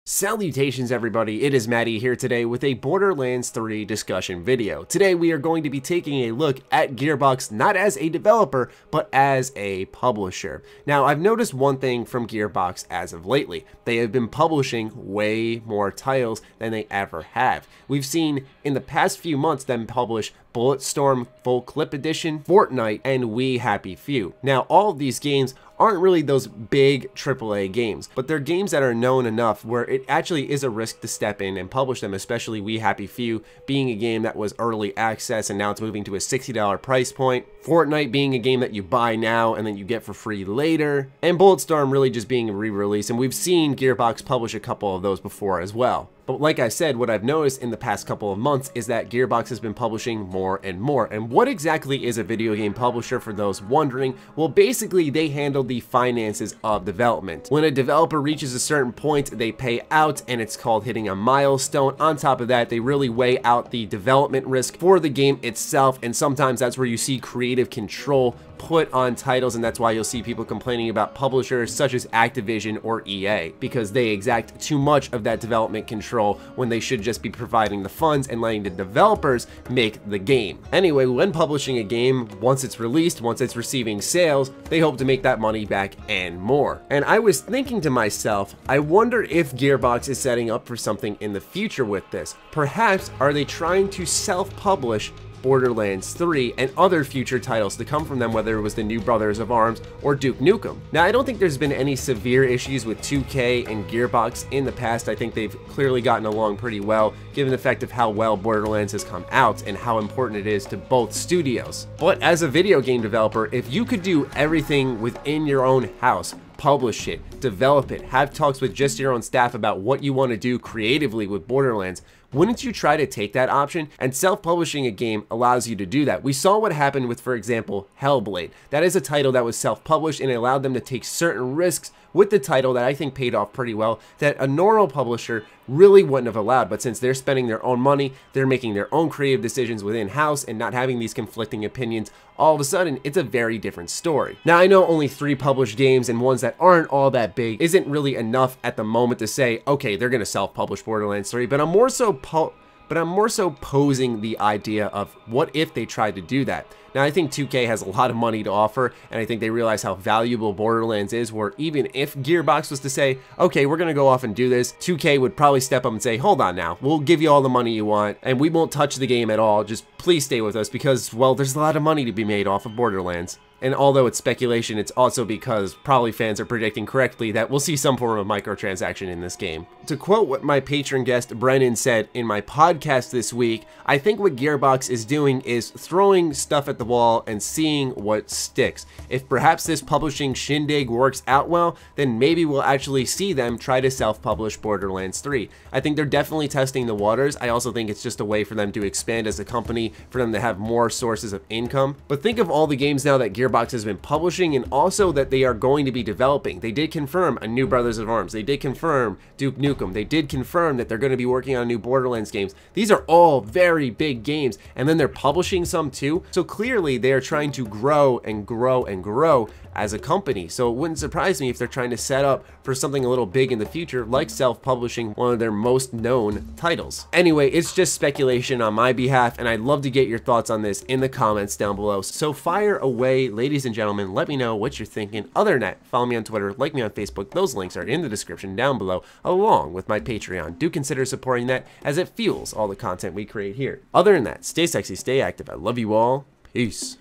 Salutations everybody, it is Matty here today with a Borderlands 3 discussion video. Today we are going to be taking a look at Gearbox not as a developer, but as a publisher. Now I've noticed one thing from Gearbox as of lately. They have been publishing way more titles than they ever have. We've seen in the past few months them publish Bulletstorm Full Clip Edition, Fortnite, and We Happy Few. Now all of these games aren't really those big AAA games, but they're games that are known enough where it actually is a risk to step in and publish them, especially We Happy Few being a game that was early access and now it's moving to a $60 price point, Fortnite being a game that you buy now and then you get for free later, and Bulletstorm really just being a re-release, and we've seen Gearbox publish a couple of those before as well. But like I said, what I've noticed in the past couple of months is that Gearbox has been publishing more and more. And what exactly is a video game publisher, for those wondering? Well, basically they handle the finances of development. When a developer reaches a certain point, they pay out, and it's called hitting a milestone. On top of that, they really weigh out the development risk for the game itself, and sometimes that's where you see creative control put on titles, and that's why you'll see people complaining about publishers such as Activision or EA, because they exact too much of that development control when they should just be providing the funds and letting the developers make the game. Anyway, when publishing a game, once it's released, once it's receiving sales, they hope to make that money back and more. And I was thinking to myself, I wonder if Gearbox is setting up for something in the future with this. Perhaps are they trying to self-publish Borderlands 3 and other future titles to come from them, whether it was the new Brothers of Arms or Duke Nukem. Now, I don't think there's been any severe issues with 2K and Gearbox in the past. I think they've clearly gotten along pretty well, given the fact of how well Borderlands has come out and how important it is to both studios. But as a video game developer, if you could do everything within your own house, publish it, develop it, have talks with just your own staff about what you want to do creatively with Borderlands, wouldn't you try to take that option? And self-publishing a game allows you to do that. We saw what happened with, for example, Hellblade. That is a title that was self-published, and it allowed them to take certain risks with the title that I think paid off pretty well, that a normal publisher really wouldn't have allowed. But since they're spending their own money, they're making their own creative decisions within house and not having these conflicting opinions, all of a sudden it's a very different story. Now, I know only 3 published games and ones that aren't all that big isn't really enough at the moment to say, okay, they're gonna self-publish Borderlands 3, but I'm more so posing the idea of what if they tried to do that. Now, I think 2K has a lot of money to offer, and I think they realize how valuable Borderlands is, where even if Gearbox was to say, okay, we're gonna go off and do this, 2K would probably step up and say, hold on now, we'll give you all the money you want, and we won't touch the game at all, just please stay with us, because, well, there's a lot of money to be made off of Borderlands. And although it's speculation, it's also because probably fans are predicting correctly that we'll see some form of microtransaction in this game. To quote what my patron guest Brennan said in my podcast this week, I think what Gearbox is doing is throwing stuff at the wall and seeing what sticks. If perhaps this publishing shindig works out well, then maybe we'll actually see them try to self-publish Borderlands 3. I think they're definitely testing the waters. I also think it's just a way for them to expand as a company, for them to have more sources of income. But think of all the games now that Gearbox has been publishing, and also that they are going to be developing. They did confirm a new Brothers of Arms. They did confirm Duke Nukem. They did confirm that they're going to be working on new Borderlands games. These are all very big games, and then they're publishing some too. So clearly they are trying to grow and grow and grow as a company. So it wouldn't surprise me if they're trying to set up for something a little big in the future, like self-publishing one of their most known titles. Anyway, it's just speculation on my behalf, and I'd love to get your thoughts on this in the comments down below. So fire away, ladies and gentlemen. Let me know what you're thinking. Other than that, follow me on Twitter, like me on Facebook. Those links are in the description down below, along with my Patreon. Do consider supporting that, as it fuels all the content we create here. Other than that, stay sexy, stay active. I love you all. Peace.